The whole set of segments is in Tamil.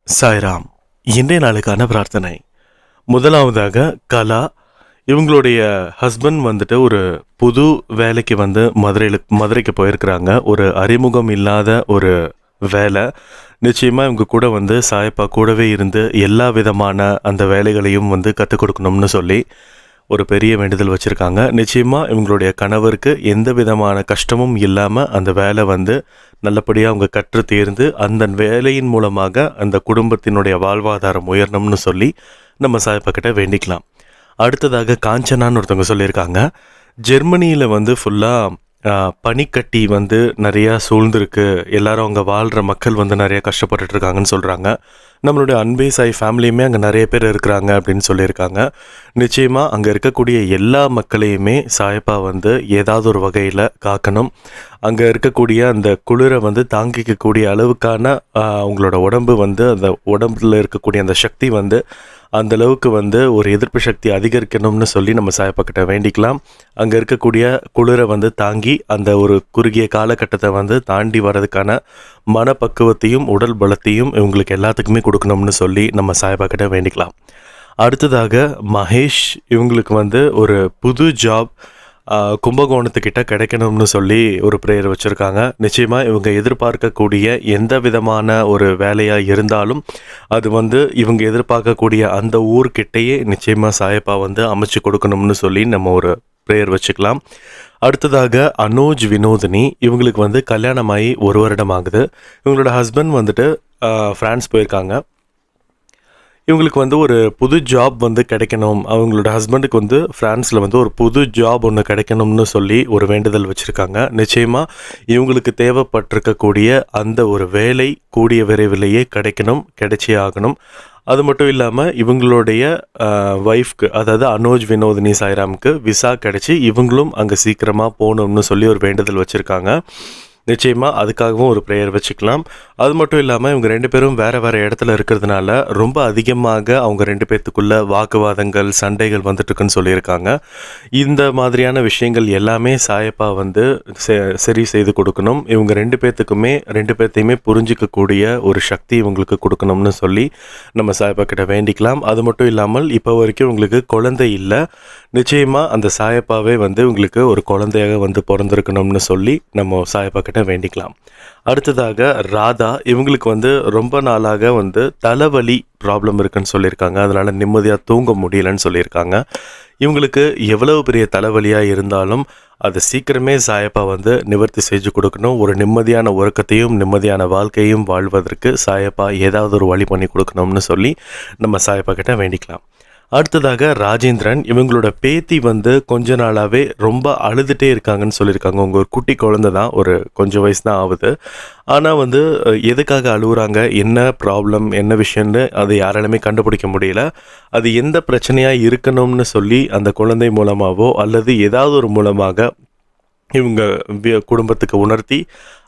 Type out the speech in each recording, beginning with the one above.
சாய்ராம். இன்றைய நாளுக்கான பிரார்த்தனை. முதலாவதாக கலா. இவங்களுடைய ஹஸ்பண்ட் வந்துட்டு ஒரு புது வேலைக்கு வந்து மதுரைக்கு போயிருக்கிறாங்க. ஒரு அறிமுகம் இல்லாத ஒரு வேலை. நிச்சயமாக இவங்க கூட வந்து சாயப்பா கூடவே இருந்து எல்லா விதமான அந்த வேலைகளையும் வந்து கற்றுக் கொடுக்கணும்னு சொல்லி ஒரு பெரிய வேண்டுதல் வச்சுருக்காங்க. நிச்சயமாக இவங்களுடைய கணவருக்கு எந்த விதமான கஷ்டமும் இல்லாமல் அந்த வேலை வந்து நல்லபடியாக அவங்க கற்று தேர்ந்து அந்த வேலையின் மூலமாக அந்த குடும்பத்தினுடைய வாழ்வாதாரம் உயரணும்னு சொல்லி நம்ம சாயப்பாக்கிட்ட வேண்டிக்கலாம். அடுத்ததாக காஞ்சனான்னு ஒருத்தவங்க சொல்லியிருக்காங்க. ஜெர்மனியில் வந்து ஃபுல்லாக பனிக்கட்டி வந்து நிறையா சூழ்ந்திருக்கு. எல்லாரும் அங்கே வாழ்கிற மக்கள் வந்து நிறையா கஷ்டப்பட்டுருக்காங்கன்னு சொல்கிறாங்க. நம்மளுடைய அன்பே சாய் ஃபேமிலியுமே அங்கே நிறைய பேர் இருக்கிறாங்க அப்படின்னு சொல்லியிருக்காங்க. நிச்சயமாக அங்கே இருக்கக்கூடிய எல்லா மக்களையுமே சாயப்பா வந்து ஏதாவது ஒரு வகையில் காக்கணும். அங்கே இருக்கக்கூடிய அந்த குளிரை வந்து தாங்கிக்கக்கூடிய அளவுக்கான அவங்களோட உடம்பு வந்து அந்த உடம்புல இருக்கக்கூடிய அந்த சக்தி வந்து அந்தளவுக்கு வந்து ஒரு எதிர்ப்பு சக்தி அதிகரிக்கணும்னு சொல்லி நம்ம சாயப்பாக்கிட்ட வேண்டிக்கலாம். அங்கே இருக்கக்கூடிய குளிரை வந்து தாங்கி அந்த ஒரு குறுகிய காலகட்டத்தை வந்து தாண்டி வர்றதுக்கான மனப்பக்குவத்தையும் உடல் பலத்தையும் இவங்களுக்கு எல்லாத்துக்குமே கொடுக்கணும்னு சொல்லி நம்ம சாயப்பாக்கிட்ட வேண்டிக்கலாம். அடுத்ததாக மகேஷ். இவங்களுக்கு வந்து ஒரு புது ஜாப் கும்பகோணத்துக்கிட்ட கிடைக்கணும்னு சொல்லி ஒரு ப்ரேயர் வச்சுருக்காங்க. நிச்சயமாக இவங்க எதிர்பார்க்கக்கூடிய எந்த விதமான ஒரு வேலையாக இருந்தாலும் அது வந்து இவங்க எதிர்பார்க்கக்கூடிய அந்த ஊர்கிட்டையே நிச்சயமாக சாயப்பா வந்து அமைச்சு கொடுக்கணும்னு சொல்லி நம்ம ஒரு ப்ரேயர் வச்சுக்கலாம். அடுத்ததாக அனோஜ் வினோதினி. இவங்களுக்கு வந்து கல்யாணமாகி 1 வருடம் ஆகுது. இவங்களோட ஹஸ்பண்ட் வந்துட்டு ஃப்ரான்ஸ் போயிருக்காங்க. இவங்களுக்கு வந்து ஒரு புது ஜாப் வந்து கிடைக்கணும். அவங்களோட ஹஸ்பண்டுக்கு வந்து ஃப்ரான்ஸில் வந்து ஒரு புது ஜாப் ஒன்று கிடைக்கணும்னு சொல்லி ஒரு வேண்டுதல் வச்சுருக்காங்க. நிச்சயமாக இவங்களுக்கு தேவைப்பட்டிருக்கக்கூடிய அந்த ஒரு வேலை கூடிய விரைவிலேயே கிடைச்சே ஆகணும். அது மட்டும் இல்லாமல் இவங்களுடைய ஒய்ஃப்க்கு, அதாவது அனோஜ் வினோதினி சாய்ராமுக்கு விசா கிடைச்சி இவங்களும் அங்கே சீக்கிரமாக போகணும்னு சொல்லி ஒரு வேண்டுதல் வச்சுருக்காங்க. நிச்சயமாக அதுக்காகவும் ஒரு ப்ரேயர் வச்சுக்கலாம். அது மட்டும் இல்லாமல் இவங்க 2 பேரும் வேறு இடத்துல இருக்கிறதுனால ரொம்ப அதிகமாக அவங்க 2 பேர்த்துக்குள்ள வாக்குவாதங்கள், சண்டைகள் வந்துட்டுருக்குன்னு சொல்லியிருக்காங்க. இந்த மாதிரியான விஷயங்கள் எல்லாமே சாயப்பா வந்து சரி செய்து கொடுக்கணும். இவங்க 2 பேர்த்தையுமே புரிஞ்சிக்கக்கூடிய ஒரு சக்தி இவங்களுக்கு கொடுக்கணும்னு சொல்லி நம்ம சாயப்பா கிட்ட வேண்டிக்கலாம். அது மட்டும் இல்லாமல் இப்போ வரைக்கும் இவங்களுக்கு குழந்தை இல்லை. நிச்சயமாக அந்த சாயப்பாவே வந்து இவங்களுக்கு ஒரு குழந்தையாக வந்து பிறந்திருக்கணும்னு சொல்லி நம்ம சாயப்பா கிட்ட வேண்டிக்கலாம். அடுத்ததாக ராதா. இவங்களுக்கு வந்து ரொம்ப நாளாக வந்து தலைவலி ப்ராப்ளம் இருக்குன்னு சொல்லியிருக்காங்க. அதனால் நிம்மதியாக தூங்க முடியலன்னு சொல்லியிருக்காங்க. இவங்களுக்கு எவ்வளவு பெரிய தலைவலியாக இருந்தாலும் அதை சீக்கிரமே சாயப்பா வந்து நிவர்த்தி செஞ்சு கொடுக்கணும். ஒரு நிம்மதியான உறக்கத்தையும் நிம்மதியான வாழ்க்கையும் வாழ்வதற்கு சாயப்பா ஏதாவது ஒரு வழி பண்ணி கொடுக்கணும்னு சொல்லி நம்ம சாயப்பா கிட்ட வேண்டிக்கலாம். அடுத்ததாக ராஜேந்திரன். இவங்களோட பேத்தி வந்து கொஞ்ச நாளாகவே ரொம்ப அழுதுகிட்டே இருக்காங்கன்னு சொல்லியிருக்காங்க. அவங்க ஒரு குட்டி குழந்தை தான், ஒரு கொஞ்சம் வயசு தான் ஆகுது. ஆனால் வந்து எதுக்காக அழுகுறாங்க, என்ன ப்ராப்ளம், என்ன விஷயம்னு அதை யாராலுமே கண்டுபிடிக்க முடியல. அது எந்த பிரச்சனையாக இருக்கணும்னு சொல்லி அந்த குழந்தை மூலமாகவோ அல்லது ஏதாவது ஒரு மூலமாக இவங்க குடும்பத்துக்கு உணர்த்தி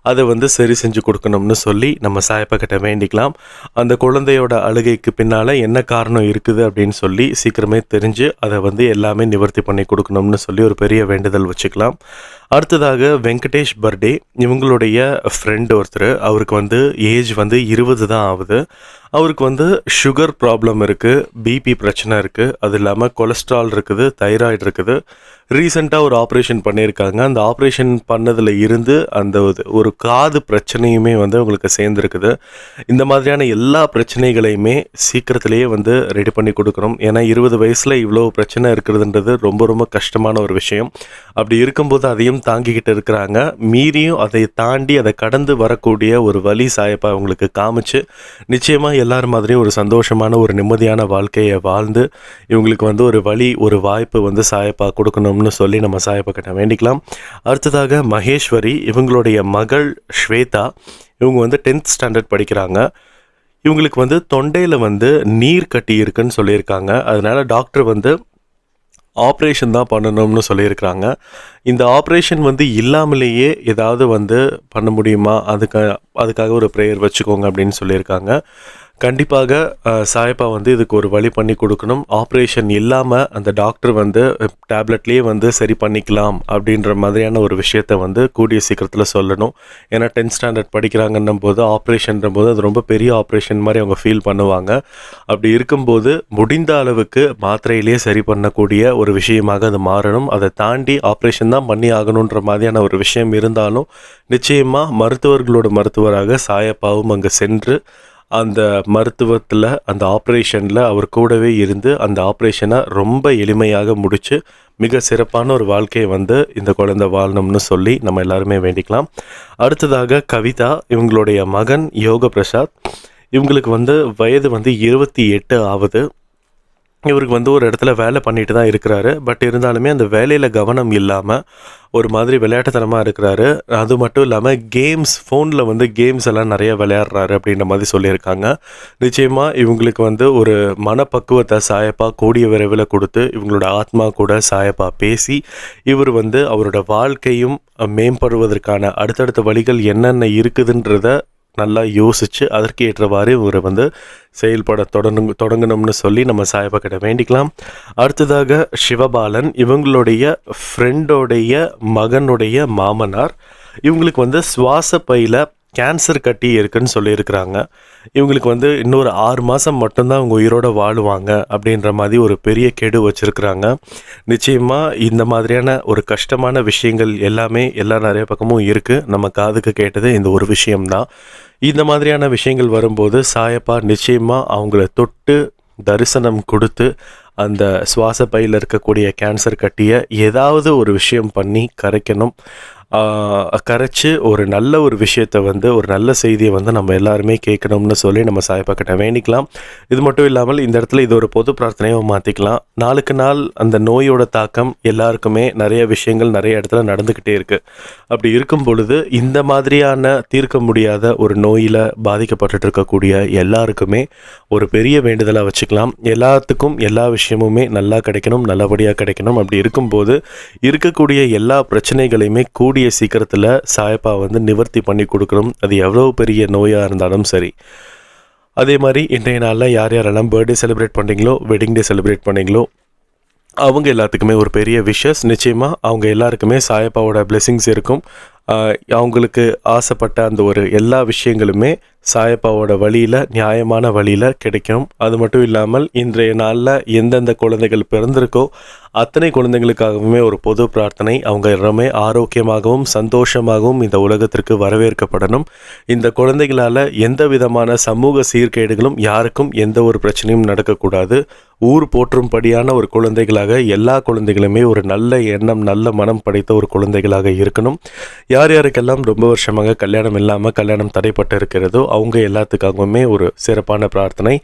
அதை வந்து சரி செஞ்சு கொடுக்கணும்னு சொல்லி நம்ம சாயப்பா கிட்ட வேண்டிக்கலாம். அந்த குழந்தையோட அழுகைக்கு பின்னால் என்ன காரணம் இருக்குது அப்படின்னு சொல்லி சீக்கிரமே தெரிஞ்சு அதை வந்து எல்லாமே நிவர்த்தி பண்ணி கொடுக்கணும்னு சொல்லி ஒரு பெரிய வேண்டுதல் வச்சுக்கலாம். அடுத்ததாக வெங்கடேஷ் பர்டே. இவங்களுடைய ஃப்ரெண்டு ஒருத்தர், அவருக்கு வந்து ஏஜ் வந்து 20 தான் ஆகுது. அவருக்கு வந்து சுகர் ப்ராப்ளம் இருக்குது, பிபி பிரச்சனை இருக்குது, அது இல்லாமல் கொலஸ்ட்ரால் இருக்குது, தைராய்டு இருக்குது. ரீசெண்டாக ஒரு ஆப்ரேஷன் பண்ணியிருக்காங்க. அந்த ஆப்ரேஷன் பண்ணதில் இருந்து அந்த ஒரு காது பிரச்சனையுமே வந்து அவங்களுக்கு சேர்ந்துருக்குது. இந்த மாதிரியான எல்லா பிரச்சனைகளையுமே சீக்கிரத்திலேயே வந்து ரெடி பண்ணி கொடுக்கணும். ஏன்னா 20 வயசில் இவ்வளோ பிரச்சனை இருக்கிறதுன்றது ரொம்ப ரொம்ப கஷ்டமான ஒரு விஷயம். அப்படி இருக்கும்போது அதையும் தாங்கிக்கிட்டு இருக்கிறாங்க. மீறியும் அதை தாண்டி அதை கடந்து வரக்கூடிய ஒரு வழி சாயப்பா அவங்களுக்கு காமிச்சு நிச்சயமாக எல்லாரும் மாதிரியும் ஒரு சந்தோஷமான ஒரு நிம்மதியான வாழ்க்கையை வாழ்ந்து இவங்களுக்கு வந்து ஒரு வழி, ஒரு வாய்ப்பு வந்து சாயப்பா கொடுக்கணும்னு சொல்லி நம்ம சாயப்பா கிட்ட வேண்டிக்கலாம். அடுத்ததாக மகேஸ்வரி. இவங்களுடைய மகள் ஸ்வேதா. இவங்க வந்து 10th ஸ்டாண்டர்ட் படிக்கிறாங்க. இவங்களுக்கு வந்து தொண்டையில் வந்து நீர் கட்டி இருக்குன்னு சொல்லியிருக்காங்க. அதனால் டாக்டர் வந்து ஆப்ரேஷன் தான் பண்ணணும்னு சொல்லியிருக்கிறாங்க. இந்த ஆப்ரேஷன் வந்து இல்லாமலேயே ஏதாவது வந்து பண்ண முடியுமா, அதுக்காக ஒரு ப்ரேயர் வச்சுக்கோங்க அப்படின்னு சொல்லியிருக்காங்க. கண்டிப்பாக சாயப்பா வந்து இதுக்கு ஒரு வழி பண்ணி கொடுக்கணும். ஆப்ரேஷன் இல்லாமல் அந்த டாக்டர் வந்து டேப்லெட்லேயே வந்து சரி பண்ணிக்கலாம் அப்படின்ற மாதிரியான ஒரு விஷயத்த வந்து கூடிய சீக்கிரத்தில் சொல்லணும். ஏன்னா 10th ஸ்டாண்டர்ட் படிக்கிறாங்கன்னும் போது ஆப்ரேஷன்ற போது அது ரொம்ப பெரிய ஆப்ரேஷன் மாதிரி அவங்க ஃபீல் பண்ணுவாங்க. அப்படி இருக்கும்போது முடிந்த அளவுக்கு மாத்திரையிலேயே சரி பண்ணக்கூடிய ஒரு விஷயமாக அது மாறணும். அதை தாண்டி ஆப்ரேஷன் தான் பண்ணி ஆகணுன்ற மாதிரியான ஒரு விஷயம் இருந்தாலும் நிச்சயமாக மருத்துவர்களோட மருத்துவராக சாயப்பாவும் அங்கே சென்று அந்த மருத்துவத்தில் அந்த ஆப்ரேஷனில் அவர் கூடவே இருந்து அந்த ஆப்ரேஷனை ரொம்ப எளிமையாக முடித்து மிக சிறப்பான ஒரு வாழ்க்கையை வந்து இந்த குழந்தை வாழணும்னு சொல்லி நம்ம எல்லாருமே வேண்டிக்கலாம். அடுத்ததாக கவிதா, இவங்களுடைய மகன் யோக பிரசாத். இவங்களுக்கு வந்து வயது வந்து 28 ஆகுது. இவருக்கு வந்து ஒரு இடத்துல வேலை பண்ணிட்டு தான் இருக்கிறாரு. பட் இருந்தாலுமே அந்த வேலையில் கவனம் இல்லாமல் ஒரு மாதிரி விளையாட்டுத்தனமாக இருக்கிறாரு. அது மட்டும் இல்லாமல் ஃபோனில் வந்து கேம்ஸ் எல்லாம் நிறைய விளையாடுறாரு அப்படின்ற மாதிரி சொல்லியிருக்காங்க. நிச்சயமாக இவங்களுக்கு வந்து ஒரு மனப்பக்குவத்தை சாயப்பா கூடிய விரைவில் கொடுத்து இவங்களோட ஆத்மா கூட சாயப்பா பேசி இவர் வந்து அவரோட வாழ்க்கையும் மேம்படுவதற்கான அடுத்தடுத்த வழிகள் என்னென்ன இருக்குதுன்றத நல்லா யோசித்து அதற்கு ஏற்றவாறு இவர் வந்து செயல்பட தொடங்கணும்னு சொல்லி நம்ம சாயப்பா கிட்ட வேண்டிக்கலாம். அடுத்ததாக சிவபாலன், இவங்களுடைய ஃப்ரெண்டோடைய மகனுடைய மாமனார். இவங்களுக்கு வந்து சுவாச பையில் கேன்சர் கட்டி இருக்குன்னு சொல்லியிருக்கிறாங்க. இவங்களுக்கு வந்து இன்னொரு 6 மாதம் மட்டும்தான் அவங்க உயிரோடு வாழுவாங்க அப்படின்ற மாதிரி ஒரு பெரிய கெடு வச்சுருக்குறாங்க. நிச்சயமாக இந்த மாதிரியான ஒரு கஷ்டமான விஷயங்கள் எல்லாமே நிறைய பக்கமும் இருக்குது. நம்ம காதுக்கு கேட்டது இந்த ஒரு விஷயம்தான். இந்த மாதிரியான விஷயங்கள் வரும்போது சாயப்பா நிச்சயமாக அவங்கள தொட்டு தரிசனம் கொடுத்து அந்த சுவாச பையில் இருக்கக்கூடிய கேன்சர் கட்டியை ஏதாவது ஒரு விஷயம் பண்ணி கரைச்சி ஒரு நல்ல ஒரு விஷயத்தை வந்து ஒரு நல்ல செய்தியை வந்து நம்ம எல்லாருமே கேட்கணும்னு சொல்லி நம்ம சாயப்பா கிட்ட வேண்டிக்கலாம். இது மட்டும் இல்லாமல் இந்த இடத்துல இது ஒரு பொது பிரார்த்தனையை மாற்றிக்கலாம். நாளுக்கு நாள் அந்த நோயோட தாக்கம் எல்லாருக்குமே நிறைய விஷயங்கள் நிறைய இடத்துல நடந்துக்கிட்டே இருக்குது. அப்படி இருக்கும் பொழுது இந்த மாதிரியான தீர்க்க முடியாத ஒரு நோயில் பாதிக்கப்பட்டு இருக்கக்கூடிய எல்லாருக்குமே ஒரு பெரிய வேண்டுதலாக வச்சுக்கலாம். எல்லாத்துக்கும் எல்லா விஷயமுமே நல்லா கிடைக்கணும், நல்லபடியாக கிடைக்கணும். அப்படி இருக்கும்போது இருக்கக்கூடிய எல்லா பிரச்சனைகளையுமே கூடிய சீக்கிரத்தில் சாயப்பா வந்து நிவர்த்தி பண்ணி கொடுக்கணும். அது எவ்வளோ பெரிய நோயாக இருந்தாலும் சரி. அதே மாதிரி இன்றைய நாளில் யாரெல்லாம் பர்த்டே செலிப்ரேட் பண்ணுறீங்களோ, வெட்டிங் டே செலிப்ரேட் பண்ணுறீங்களோ, அவங்க எல்லாத்துக்குமே ஒரு பெரிய விஷஸ். நிச்சயமாக அவங்க எல்லாருக்குமே சாயப்பாவோட பிளெஸிங்ஸ் இருக்கும். அவங்களுக்கு ஆசைப்பட்ட அந்த ஒரு எல்லா விஷயங்களுமே சாயப்பாவோட வழியில், நியாயமான வழியில் கிடைக்கும். அது மட்டும் இல்லாமல் இன்றைய நாளில் எந்தெந்த குழந்தைகள் பிறந்திருக்கோ அத்தனை குழந்தைகளுக்காகவுமே ஒரு பொது பிரார்த்தனை. அவங்க எல்லாமே ஆரோக்கியமாகவும் சந்தோஷமாகவும் இந்த உலகத்திற்கு வரவேற்கப்படணும். இந்த குழந்தைகளால் எந்த விதமான சமூக சீர்கேடுகளும் யாருக்கும் எந்த ஒரு பிரச்சனையும் நடக்கக்கூடாது. ஊர் போற்றும்படியான ஒரு குழந்தைகளாக எல்லா குழந்தைகளுமே ஒரு நல்ல எண்ணம், நல்ல மனம் படைத்த ஒரு குழந்தைகளாக இருக்கணும். யார் யாருக்கெல்லாம் ரொம்ப வருஷமாக கல்யாணம் இல்லாமல் கல்யாணம் தடைப்பட்டு இருக்கிறதோ அவங்க எல்லாத்துக்காகவுமே ஒரு சிறப்பான பிரார்த்தனை.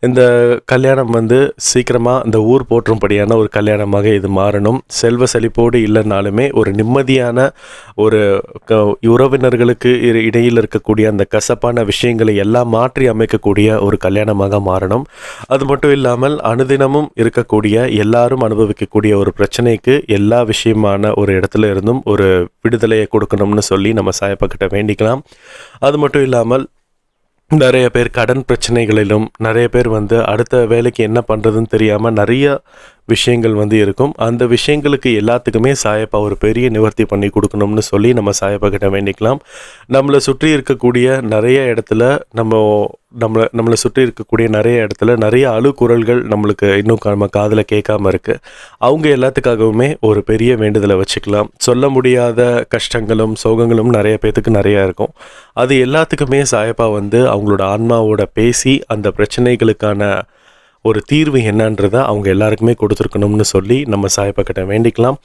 இந்த கல்யாணம் வந்து சீக்கிரமாக இந்த ஊர் போற்றும்படியான ஒரு கல்யாணமாக இது மாறணும். செல்வ செழிப்போடு இல்லைனாலுமே ஒரு நிம்மதியான ஒரு உறவினர்களுக்கு இடையில் இருக்கக்கூடிய அந்த கசப்பான விஷயங்களை எல்லாம் மாற்றி அமைக்கக்கூடிய ஒரு கல்யாணமாக மாறணும். அது மட்டும் இல்லாமல் அனுதினமும் இருக்கக்கூடிய எல்லாரும் அனுபவிக்கக்கூடிய ஒரு பிரச்சனைக்கு எல்லா விஷயமான ஒரு இடத்துல இருந்தும் ஒரு விடுதலையை கொடுக்கணும்னு சொல்லி நம்ம சாயப்பா கிட்ட வேண்டிக்கலாம். அது மட்டும் இல்லாமல் நிறைய பேர் கடன் பிரச்சனைகளிலும், நிறைய பேர் வந்து அடுத்த வேலைக்கு என்ன பண்ணுறதுன்னு தெரியாமல் நிறைய விஷயங்கள் வந்து இருக்கும். அந்த விஷயங்களுக்கு எல்லாத்துக்குமே சாயப்பா ஒரு பெரிய நிவர்த்தி பண்ணி கொடுக்கணும்னு சொல்லி நம்ம சாயப்பா கிட்ட வேண்டிக்கலாம். நம்மளை சுற்றி இருக்கக்கூடிய நிறைய இடத்துல நம்மளை சுற்றி இருக்கக்கூடிய நிறைய இடத்துல நிறைய அழுகுரல்கள் நம்மளுக்கு இன்னும் நம்ம காதில் கேட்காம இருக்குது. அவங்க எல்லாத்துக்காகவுமே ஒரு பெரிய வேண்டுதலை வச்சுக்கலாம். சொல்ல முடியாத கஷ்டங்களும் சோகங்களும் நிறைய பேர்த்துக்கு நிறையா இருக்கும். அது எல்லாத்துக்குமே சாயப்பா வந்து அவங்களோட ஆன்மாவோட பேசி அந்த பிரச்சனைகளுக்கான ஒரு தீர்வு என்னன்றதை அவங்க எல்லாருக்குமே கொடுத்துருக்கணும்னு சொல்லி நம்ம சாயப்பா கிட்ட வேண்டிக்கலாம்.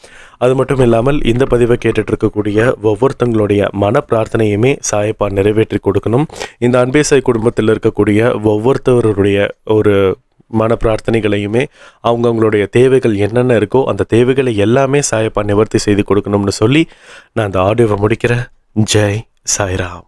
அது மட்டும் இல்லாமல் இந்த பதிவை கேட்டுட்டு இருக்கக்கூடிய ஒவ்வொருத்தங்களுடைய மன பிரார்த்தனையுமே சாயப்பா நிறைவேற்றி கொடுக்கணும். இந்த அன்பே சாய் குடும்பத்தில் இருக்கக்கூடிய ஒவ்வொருத்தவருடைய ஒரு மன பிரார்த்தனைகளையுமே அவங்களுடைய தேவைகள் என்னென்ன இருக்கோ அந்த தேவைகளை எல்லாமே சாயப்பா நிவர்த்தி செய்து கொடுக்கணும்னு சொல்லி நான் அந்த ஆடியோவை முடிக்கிறேன். ஜெய் சாய்ராம்.